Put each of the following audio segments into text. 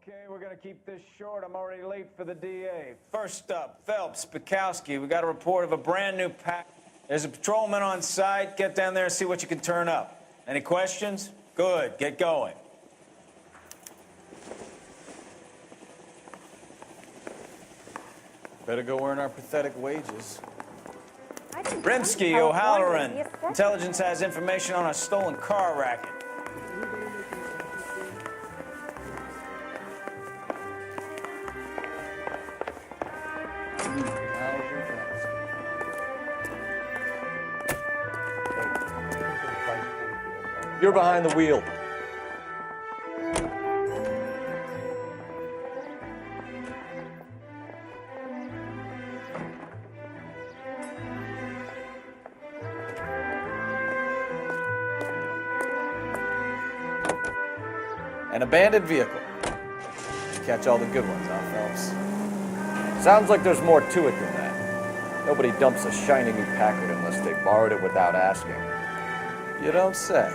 Okay, we're gonna keep this short. I'm already late for the DA. First up, Phelps, Bukowski. We got a report of a brand new pack. There's a patrolman on site. Get down there and see what you can turn up. Any questions? Good, get going. Better go earn our pathetic wages. Rimsky, O'Halloran. Intelligence has information on a stolen car racket. You're behind the wheel. An abandoned vehicle. You catch all the good ones, huh, Phelps? Sounds like there's more to it than that. Nobody dumps a shiny new Packard unless they borrowed it without asking. You don't say.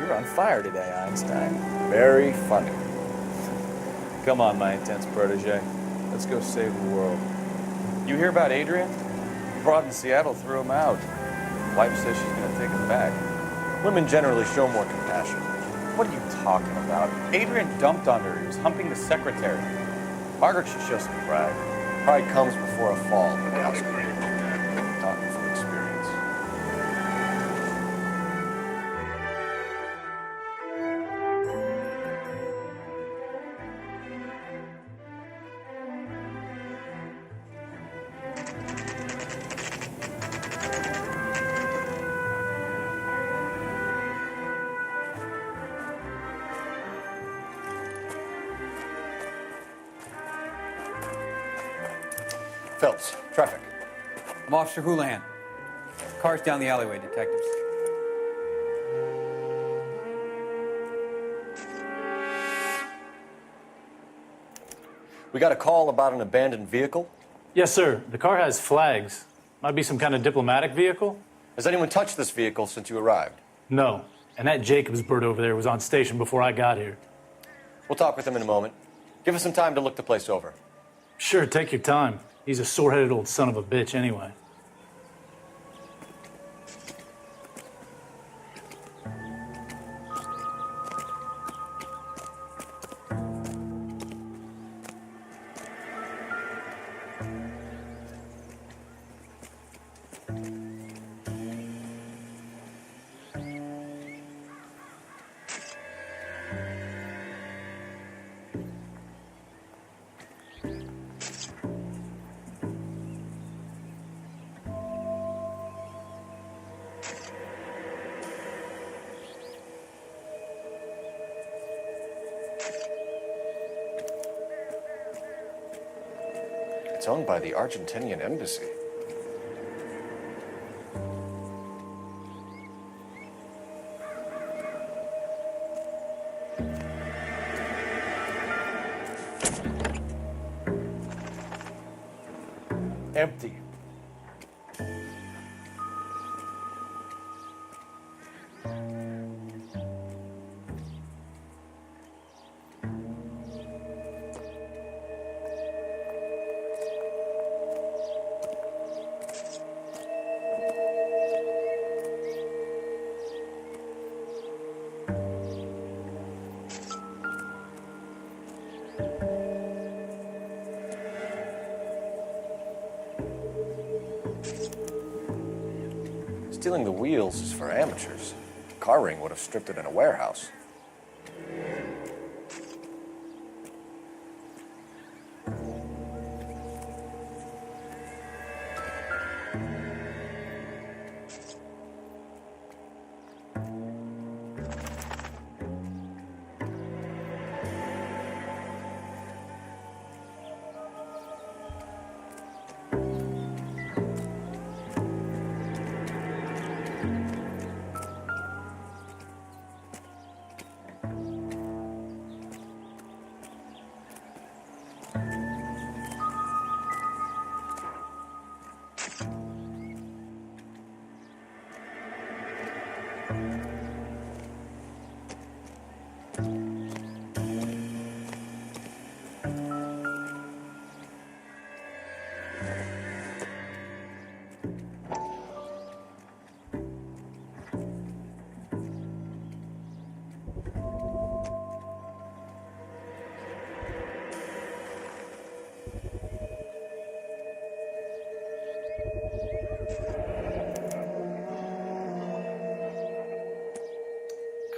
You're on fire today, Einstein. Very funny. Come on, my intense protege. Let's go save the world. You hear about Adrian? Broad in Seattle threw him out. Wife says she's gonna take him back. Women generally show more compassion. What are you talking about? Adrian dumped on her. He was humping the secretary. Margaret should show some pride. Pride comes before a fall, Bukowski. Talking from experience. Phelps, traffic. I'm Officer Houlihan. Car's down the alleyway, detectives. We got a call about an abandoned vehicle. Yes, sir. The car has flags. Might be some kind of diplomatic vehicle? Has anyone touched this vehicle since you arrived? No. And that Jacobs bird over there was on station before I got here. We'll talk with him in a moment. Give us some time to look the place over. Sure, take your time. He's a sore-headed old son of a bitch anyway. It's owned by the Argentinian embassy. Empty. Stealing the wheels is for amateurs. Car ring would have stripped it in a warehouse.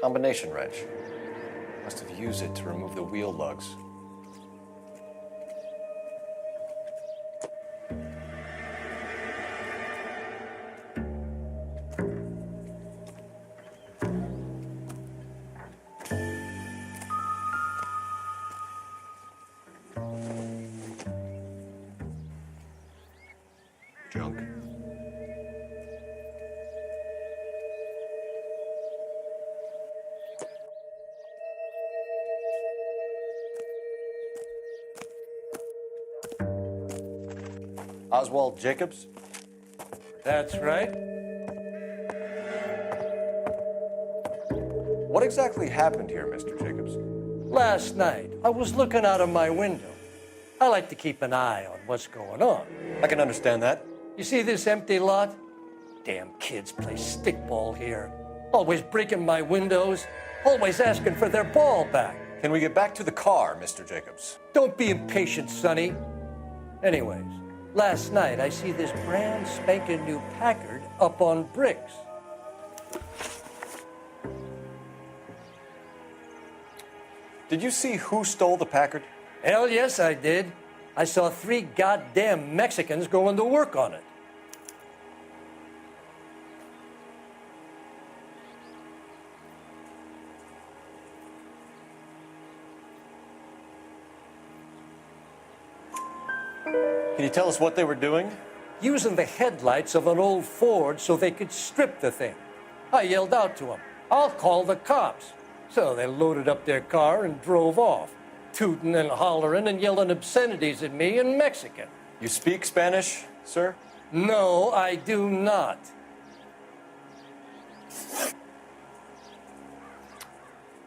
Combination wrench. Must have used it to remove the wheel lugs. Junk. Oswald Jacobs? That's right. What exactly happened here, Mr. Jacobs? Last night, I was looking out of my window. I like to keep an eye on what's going on. I can understand that. You see this empty lot? Damn kids play stickball here. Always breaking my windows, always asking for their ball back. Can we get back to the car, Mr. Jacobs? Don't be impatient, Sonny. Anyways, last night I see this brand spanking new Packard up on bricks. Did you see who stole the Packard? Hell yes, I did. I saw 3 goddamn Mexicans going to work on it. Can you tell us what they were doing? Using the headlights of an old Ford so they could strip the thing. I yelled out to them, "I'll call the cops." So they loaded up their car and drove off, tooting and hollering and yelling obscenities at me in Mexican. You speak Spanish, sir? No, I do not.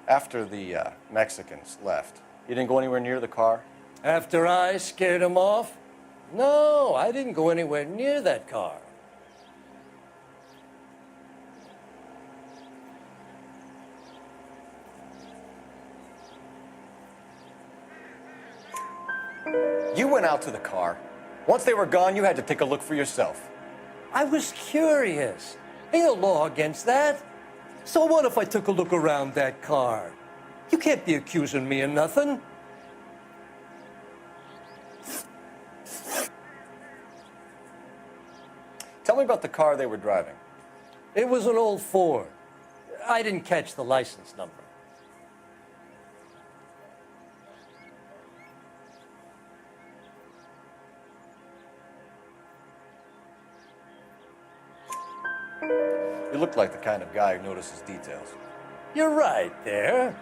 After the Mexicans left, you didn't go anywhere near the car? After I scared them off? No, I didn't go anywhere near that car. You went out to the car. Once they were gone, you had to take a look for yourself. I was curious. Ain't no law against that. So what if I took a look around that car? You can't be accusing me of nothing. Tell me about the car they were driving. It was an old Ford. I didn't catch the license number. You look like the kind of guy who notices details. You're right there.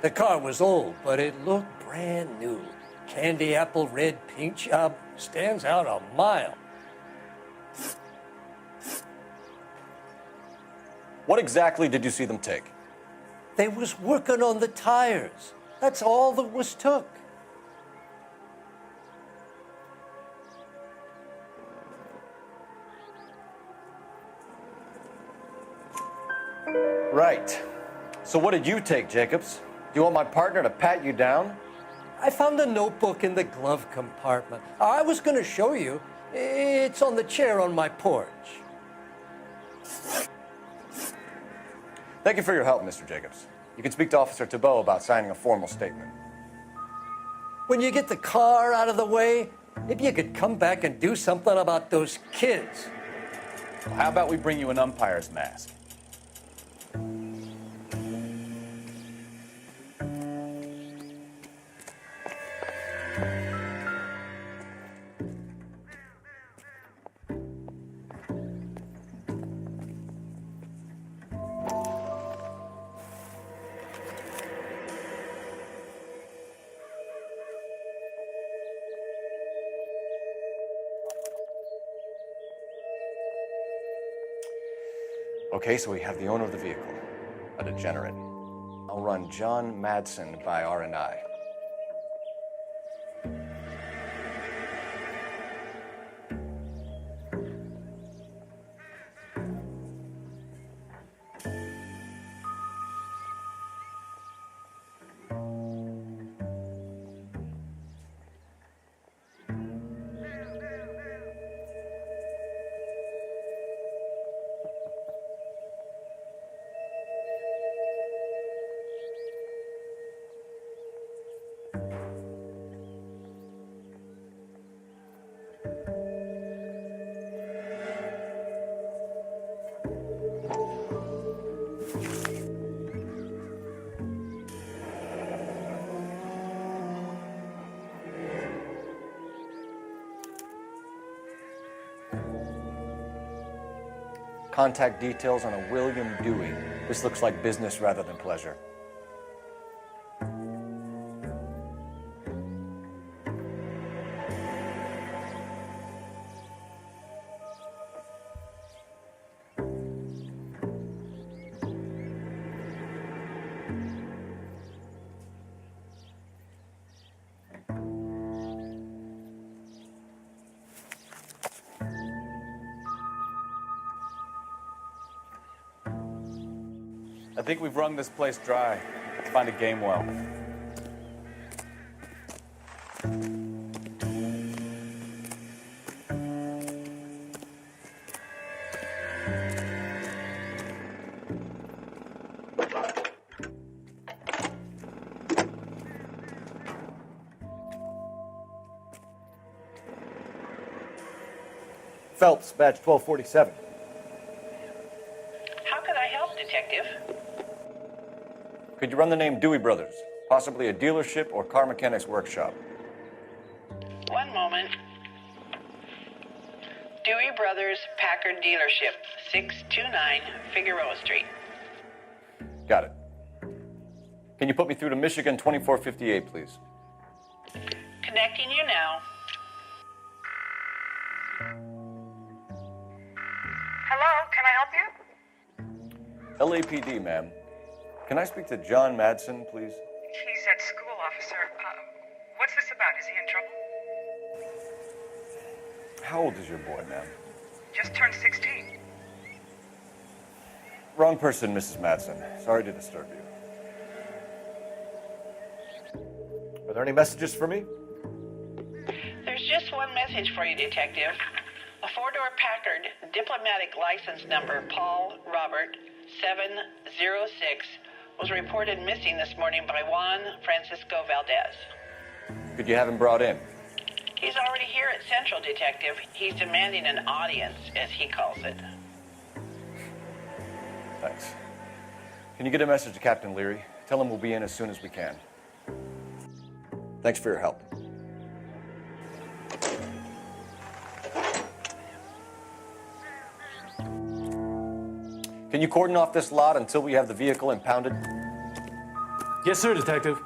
The car was old, but it looked brand new. Candy apple red paint job stands out a mile. What exactly did you see them take? They was working on the tires. That's all that was took. Right. So what did you take, Jacobs? Do you want my partner to pat you down? I found a notebook in the glove compartment. I was going to show you. It's on the chair on my porch. Thank you for your help, Mr. Jacobs. You can speak to Officer Thibault about signing a formal statement. When you get the car out of the way, if you could come back and do something about those kids. Well, how about we bring you an umpire's mask? Okay, so we have the owner of the vehicle, a degenerate. I'll run John Madsen by R&I. Contact details on a William Dewey. This looks like business rather than pleasure. I think we've wrung this place dry. Let's find a game well. Phelps, badge 1247. How could I help, Detective? Could you run the name Dewey Brothers? Possibly a dealership or car mechanics workshop. One moment. Dewey Brothers Packard Dealership, 629 Figueroa Street. Got it. Can you put me through to Michigan 2458, please? Connecting you now. Hello, can I help you? LAPD, ma'am. Can I speak to John Madsen, please? He's at school, officer. What's this about? Is he in trouble? How old is your boy, ma'am? Just turned 16. Wrong person, Mrs. Madsen. Sorry to disturb you. Are there any messages for me? There's just one message for you, Detective. A four-door Packard, diplomatic license number Paul Robert 706, was reported missing this morning by Juan Francisco Valdez. Could you have him brought in? He's already here at Central, Detective. He's demanding an audience, as he calls it. Thanks. Can you get a message to Captain Leary? Tell him we'll be in as soon as we can. Thanks for your help. Can you cordon off this lot until we have the vehicle impounded? Yes, sir, Detective.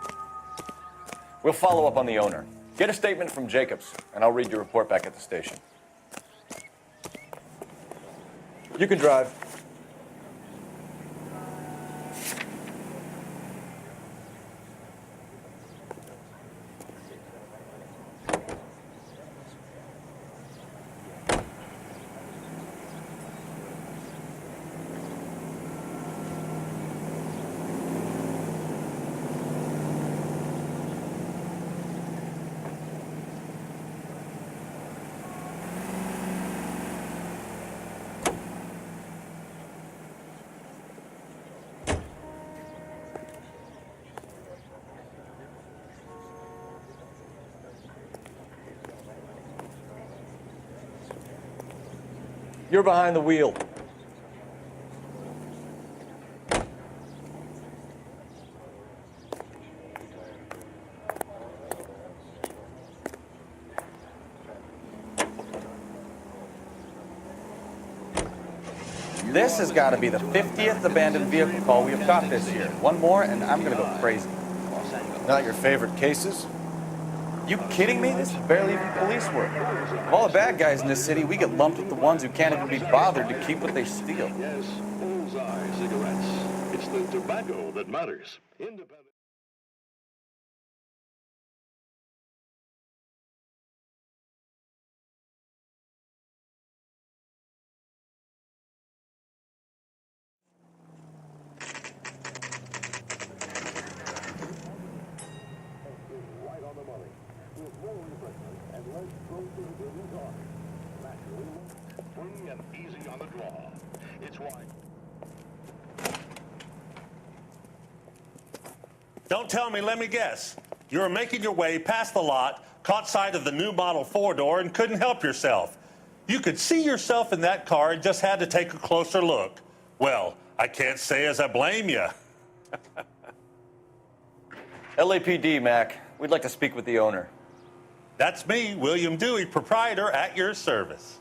We'll follow up on the owner. Get a statement from Jacobs, and I'll read your report back at the station. You can drive. You're behind the wheel. This has got to be the 50th abandoned vehicle call we have got this year. One more and I'm going to go crazy. Not your favorite cases? You kidding me? This is barely even police work. Of all the bad guys in this city, we get lumped with the ones who can't even be bothered to keep what they steal. Yes, Bullseye cigarettes. It's the tobacco that matters. Independent. Free and easy on the draw. It's why. Don't tell me, let me guess. You were making your way past the lot, caught sight of the new model four-door, and couldn't help yourself. You could see yourself in that car and just had to take a closer look. Well, I can't say as I blame you. LAPD, Mac. We'd like to speak with the owner. That's me, William Dewey, proprietor, at your service.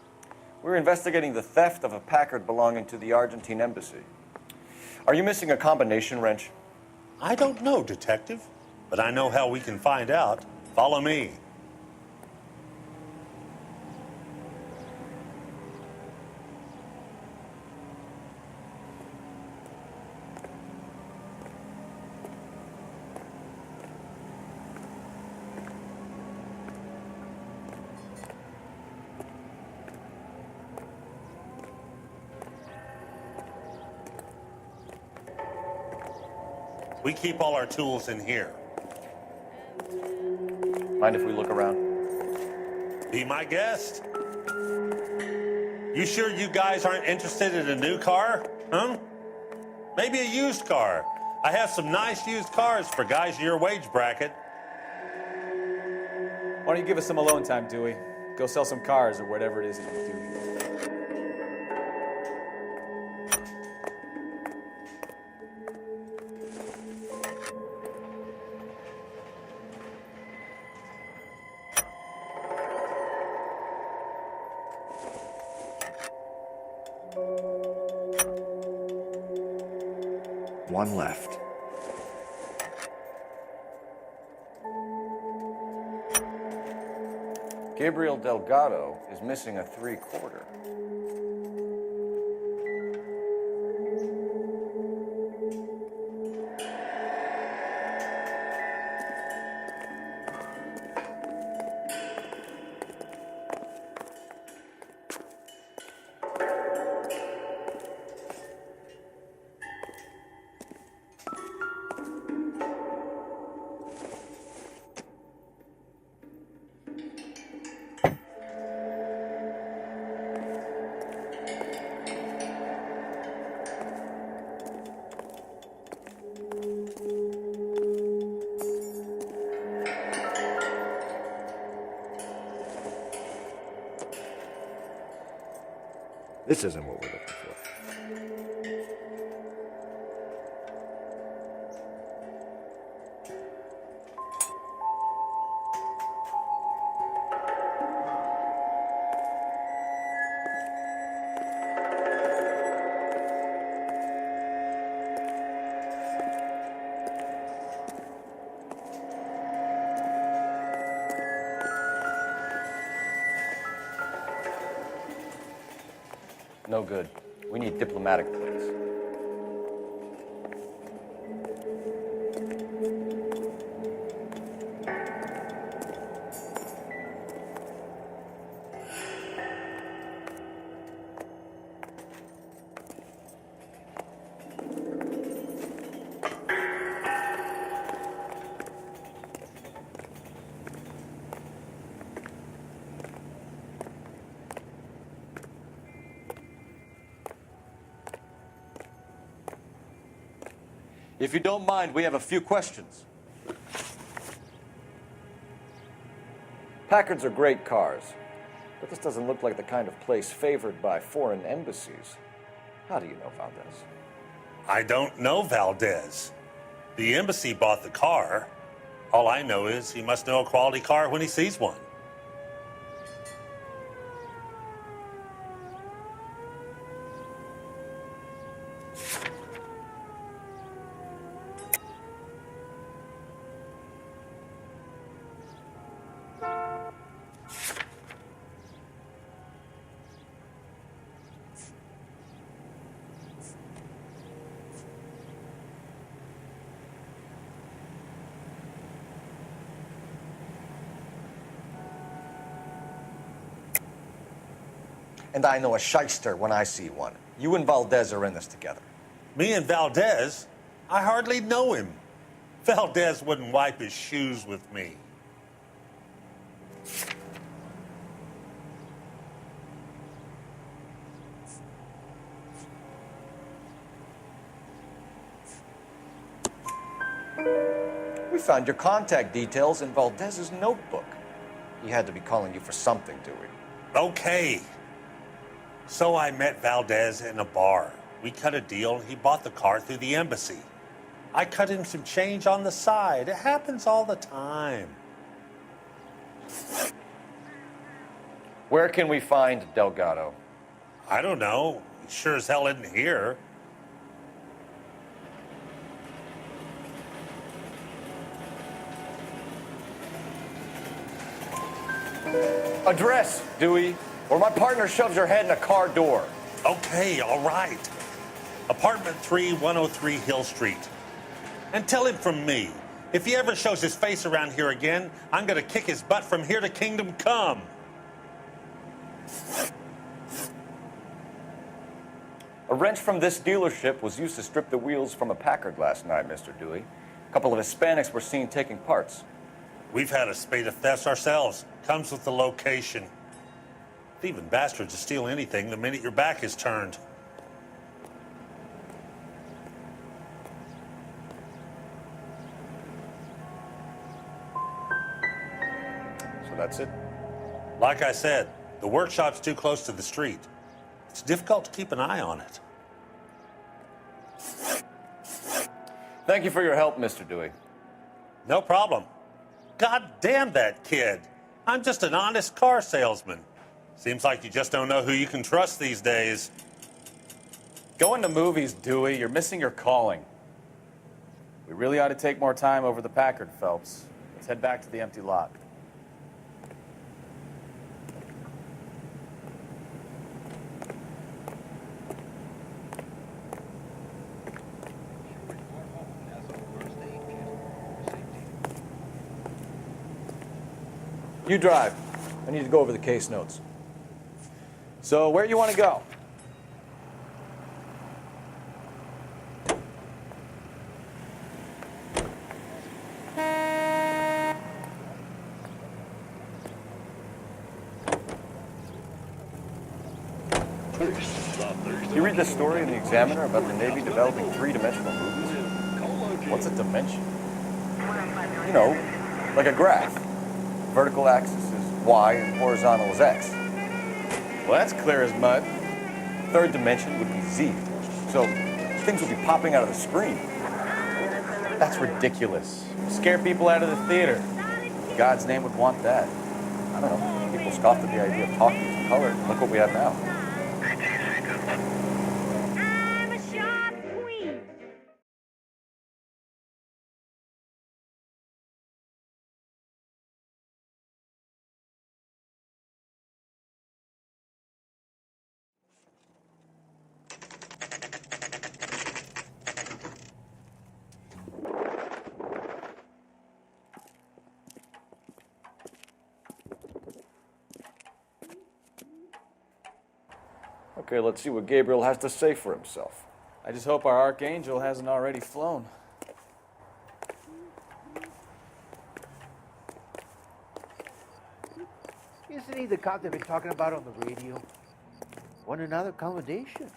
We're investigating the theft of a Packard belonging to the Argentine embassy. Are you missing a combination wrench? I don't know, Detective, but I know how we can find out. Follow me. We keep all our tools in here. Mind if we look around? Be my guest. You sure you guys aren't interested in a new car? Huh? Maybe a used car. I have some nice used cars for guys in your wage bracket. Why don't you give us some alone time, Dewey? Go sell some cars or whatever it is that you do. One left. Gabriel Delgado is missing a 3/4. This isn't what we're looking for. No good. We need diplomatic plates. If you don't mind, we have a few questions. Packards are great cars, but this doesn't look like the kind of place favored by foreign embassies. How do you know Valdez? I don't know Valdez. The embassy bought the car. All I know is he must know a quality car when he sees one. And I know a shyster when I see one. You and Valdez are in this together. Me and Valdez? I hardly know him. Valdez wouldn't wipe his shoes with me. We found your contact details in Valdez's notebook. He had to be calling you for something, Dewey. Okay. So I met Valdez in a bar. We cut a deal. He bought the car through the embassy. I cut him some change on the side. It happens all the time. Where can we find Delgado? I don't know. He sure as hell isn't here. Address, Dewey, or my partner shoves her head in a car door. Okay, all right. Apartment 3, 103 Hill Street. And tell him from me, if he ever shows his face around here again, I'm gonna kick his butt from here to Kingdom Come. A wrench from this dealership was used to strip the wheels from a Packard last night, Mr. Dewey. A couple of Hispanics were seen taking parts. We've had a spate of thefts ourselves. Comes with the location. Thieving bastards to steal anything the minute your back is turned. So that's it? Like I said, the workshop's too close to the street. It's difficult to keep an eye on it. Thank you for your help, Mr. Dewey. No problem. God damn that kid. I'm just an honest car salesman. Seems like you just don't know who you can trust these days. Going to movies, Dewey, you're missing your calling. We really ought to take more time over the Packard, Phelps. Let's head back to the empty lot. You drive. I need to go over the case notes. So, where do you want to go? You read the story in the Examiner about the Navy developing three-dimensional movies? What's a dimension? You know, like a graph. Vertical axis is Y and horizontal is X. Well, that's clear as mud. Third dimension would be Z. So things would be popping out of the screen. That's ridiculous. Scare people out of the theater. God's name would want that. I don't know. People scoffed at the idea of talking in color. Look what we have now. I'm a sharp queen. Okay, let's see what Gabriel has to say for himself. I just hope our archangel hasn't already flown. Isn't he the cop they've been talking about on the radio? Want another accommodation?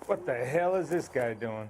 What the hell is this guy doing?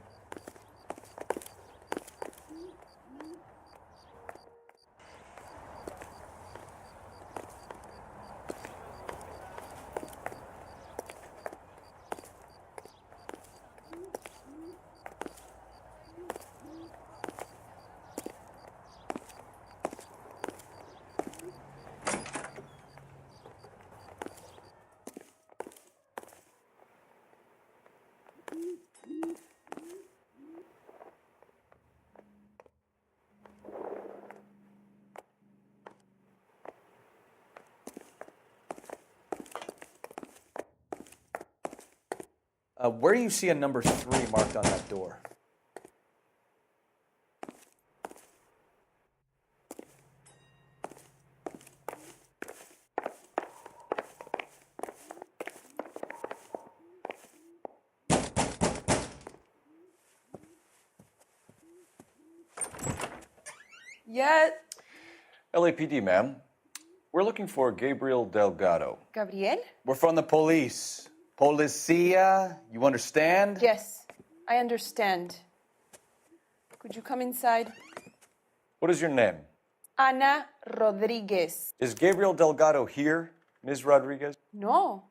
Where do you see a number 3 marked on that door? Yeah. LAPD, ma'am. We're looking for Gabriel Delgado. Gabriel? We're from the police. Policia, you understand? Yes, I understand. Could you come inside? What is your name? Ana Rodriguez. Is Gabriel Delgado here, Ms. Rodriguez? No.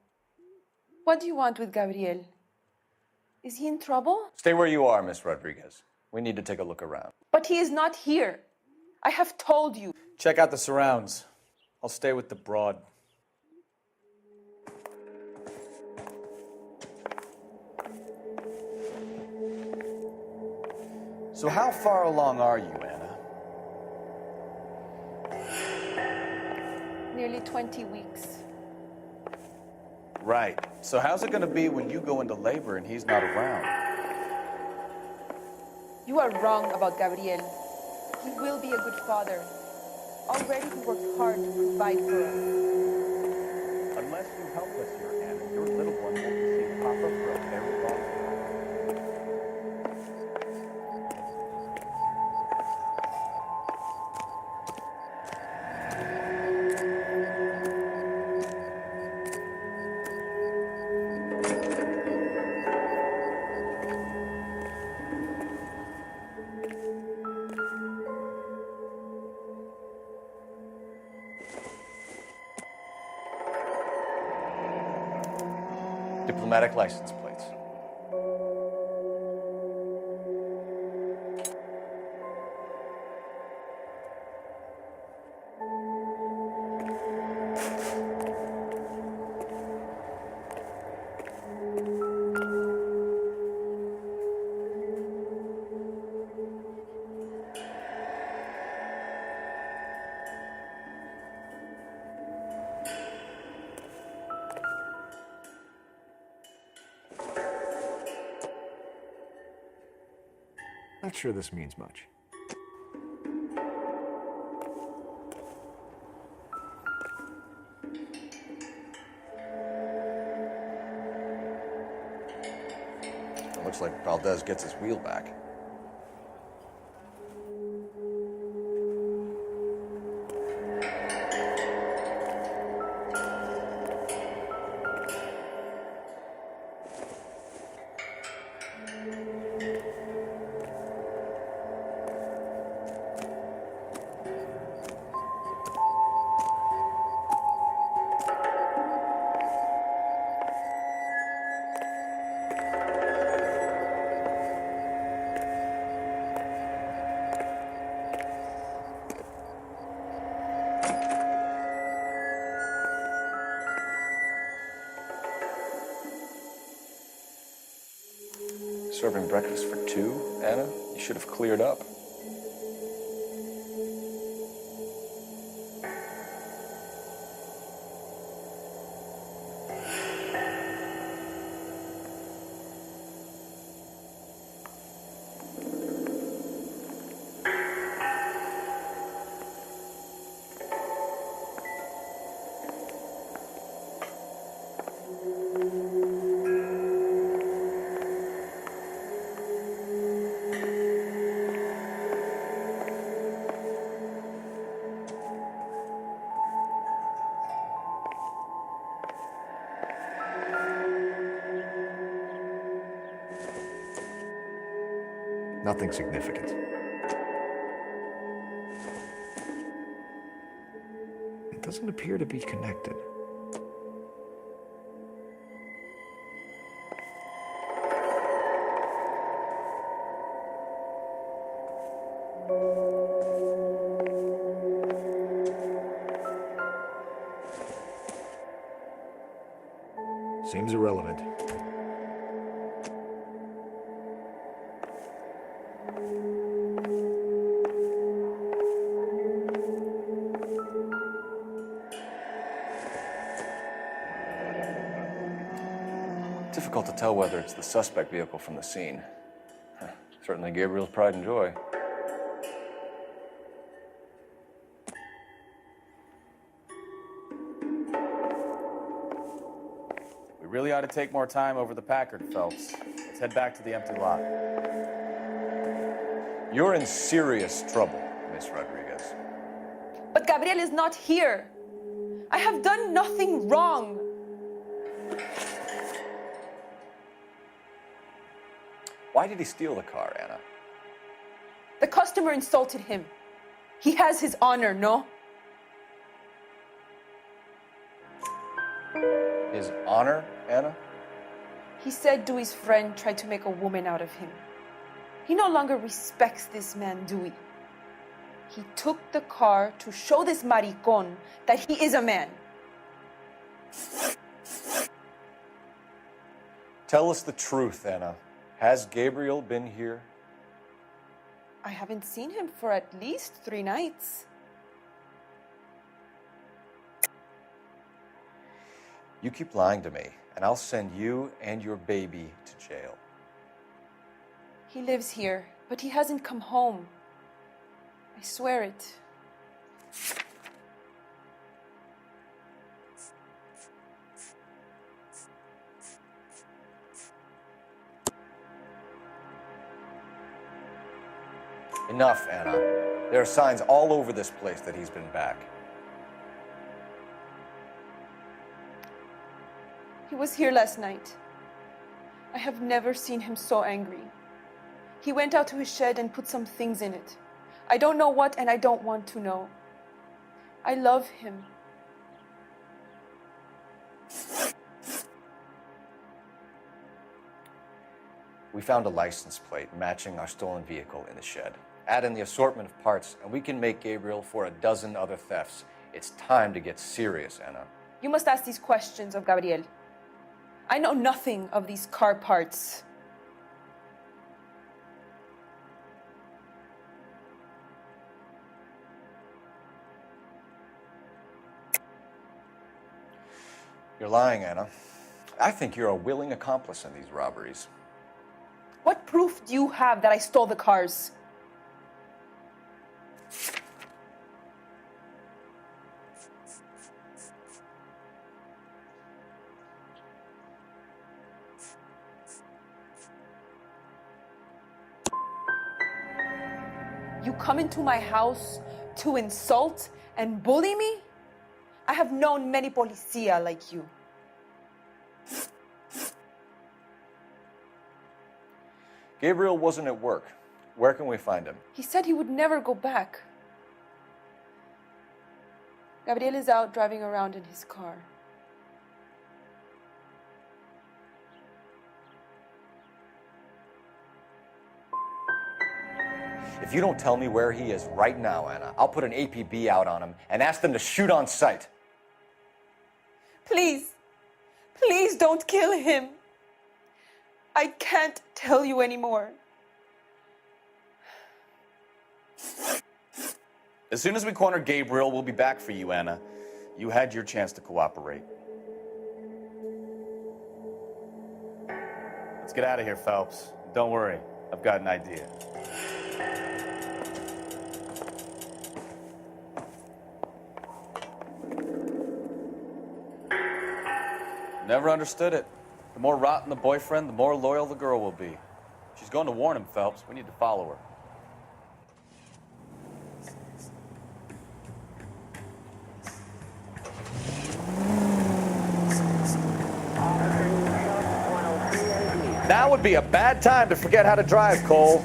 What do you want with Gabriel? Is he in trouble? Stay where you are, Ms. Rodriguez. We need to take a look around. But he is not here. I have told you. Check out the surrounds. I'll stay with the broad. So how far along are you, Anna? Nearly 20 weeks. Right. So how's it going to be when you go into labor and he's not around? You are wrong about Gabriel. He will be a good father. Already he worked hard to provide for us. Unless you help us here, Anna, your little one won't see Papa for a very long time. Diplomatic license plates. Not sure this means much. It looks like Valdez gets his wheel back. Serving breakfast for two, Anna? You should have cleared up. Nothing significant. It doesn't appear to be connected. Seems irrelevant. Difficult to tell whether it's the suspect vehicle from the scene. Certainly Gabriel's pride and joy. We really ought to take more time over the Packard, Phelps. Let's head back to the empty lot. You're in serious trouble, Miss Rodriguez. But Gabriel is not here. I have done nothing wrong. Why did he steal the car, Anna? The customer insulted him. He has his honor, no? His honor, Anna? He said Dewey's friend tried to make a woman out of him. He no longer respects this man, Dewey. He took the car to show this maricón that he is a man. Tell us the truth, Anna. Has Gabriel been here? I haven't seen him for at least 3 nights. You keep lying to me, and I'll send you and your baby to jail. He lives here, but he hasn't come home. I swear it. Enough, Anna. There are signs all over this place that he's been back. He was here last night. I have never seen him so angry. He went out to his shed and put some things in it. I don't know what, and I don't want to know. I love him. We found a license plate matching our stolen vehicle in the shed. Add in the assortment of parts, and we can make Gabriel for a dozen other thefts. It's time to get serious, Anna. You must ask these questions of Gabriel. I know nothing of these car parts. You're lying, Anna. I think you're a willing accomplice in these robberies. What proof do you have that I stole the cars? You come into my house to insult and bully me? I have known many policia like you. Gabriel wasn't at work. Where can we find him? He said he would never go back. Gabriel is out driving around in his car. If you don't tell me where he is right now, Anna, I'll put an APB out on him and ask them to shoot on sight. Please, please don't kill him. I can't tell you anymore. As soon as we corner Gabriel, we'll be back for you, Anna. You had your chance to cooperate. Let's get out of here, Phelps. Don't worry, I've got an idea. Never understood it. The more rotten the boyfriend, the more loyal the girl will be. She's going to warn him, Phelps. We need to follow her. Now would be a bad time to forget how to drive, Cole.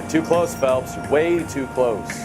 Too close, Phelps. You're way too close.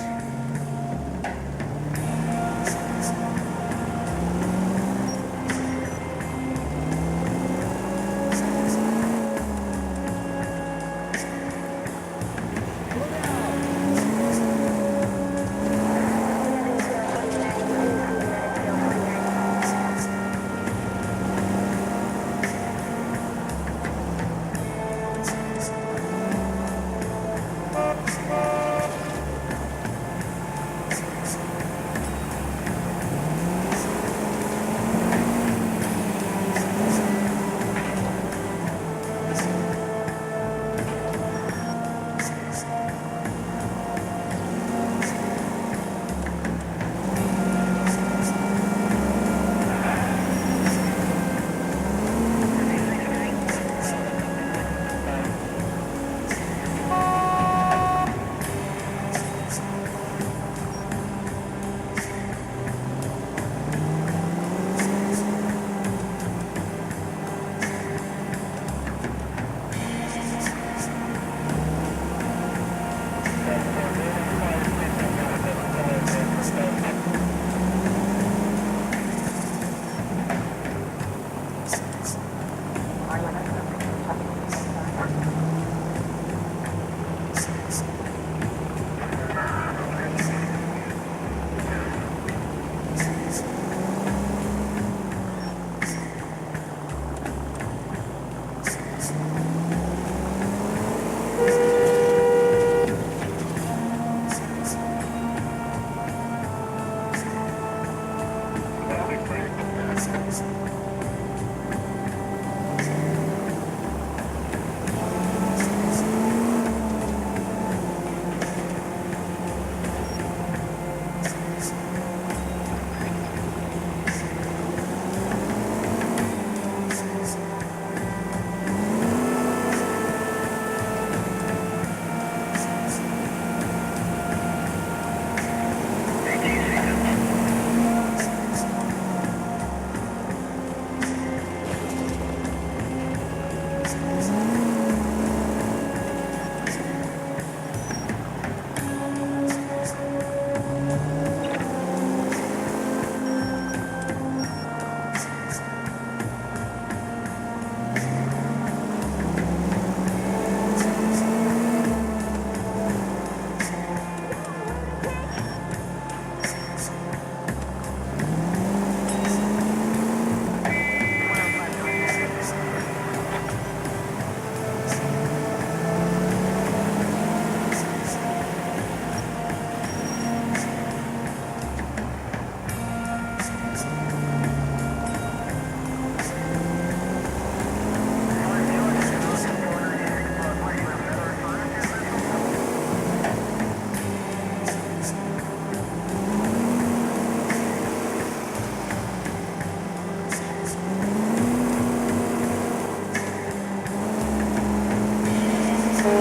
All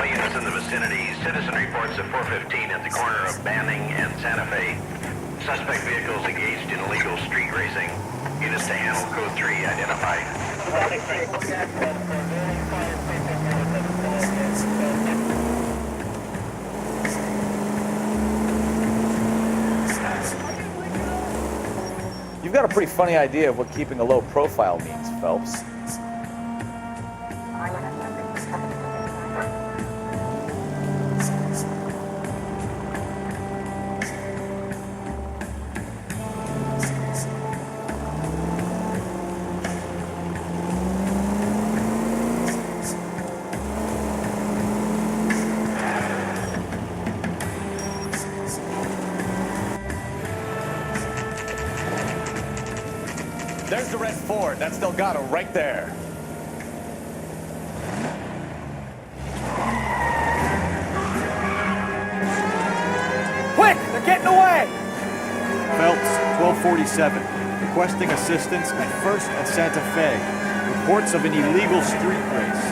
units in the vicinity, citizen reports at 415 at the corner of Banning and Santa Fe. Suspect vehicles engaged in illegal street racing. Units to handle code 3 identified. You've got a pretty funny idea of what keeping a low profile means, Phelps. There's the red Ford. That's Delgado right there. Quick! They're getting away! Phelps, 1247. Requesting assistance at 1st and Santa Fe. Reports of an illegal street race.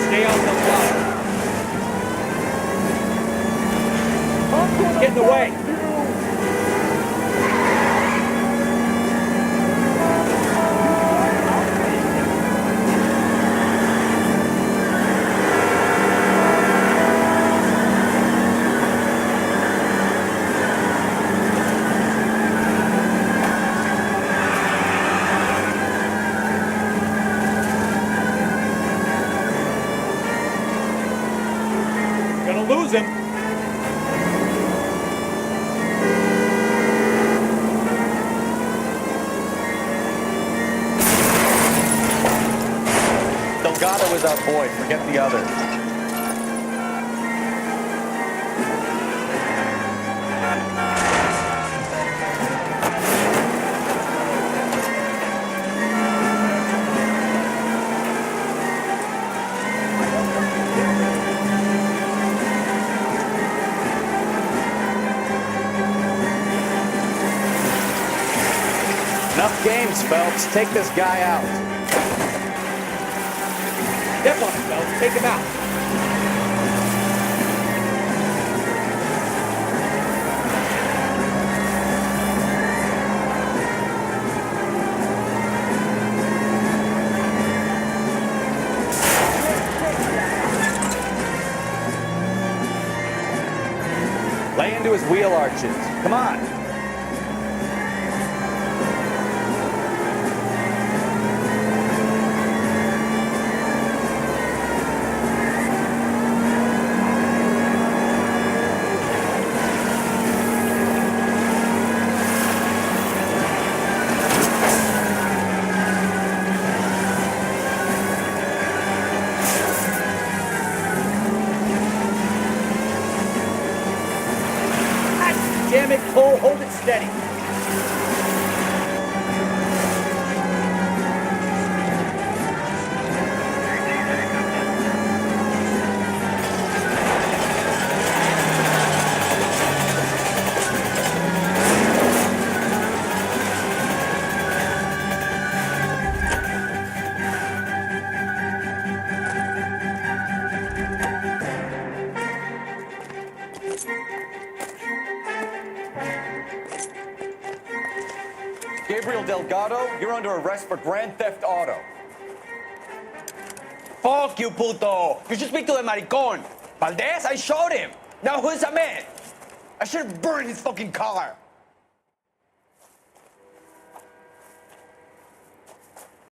Stay on the block. Get in the way. Lose him. Delgado is our boy. Forget the others. Enough games, Phelps. Take this guy out. Step on it, Phelps. Take him out. Lay into his wheel arches. Come on. Damn it, Cole. Hold it steady. Gabriel Delgado, you're under arrest for Grand Theft Auto. Fuck you, puto! You should speak to the maricón. Valdez, I showed him. Now who's the man? I should have burned his fucking car.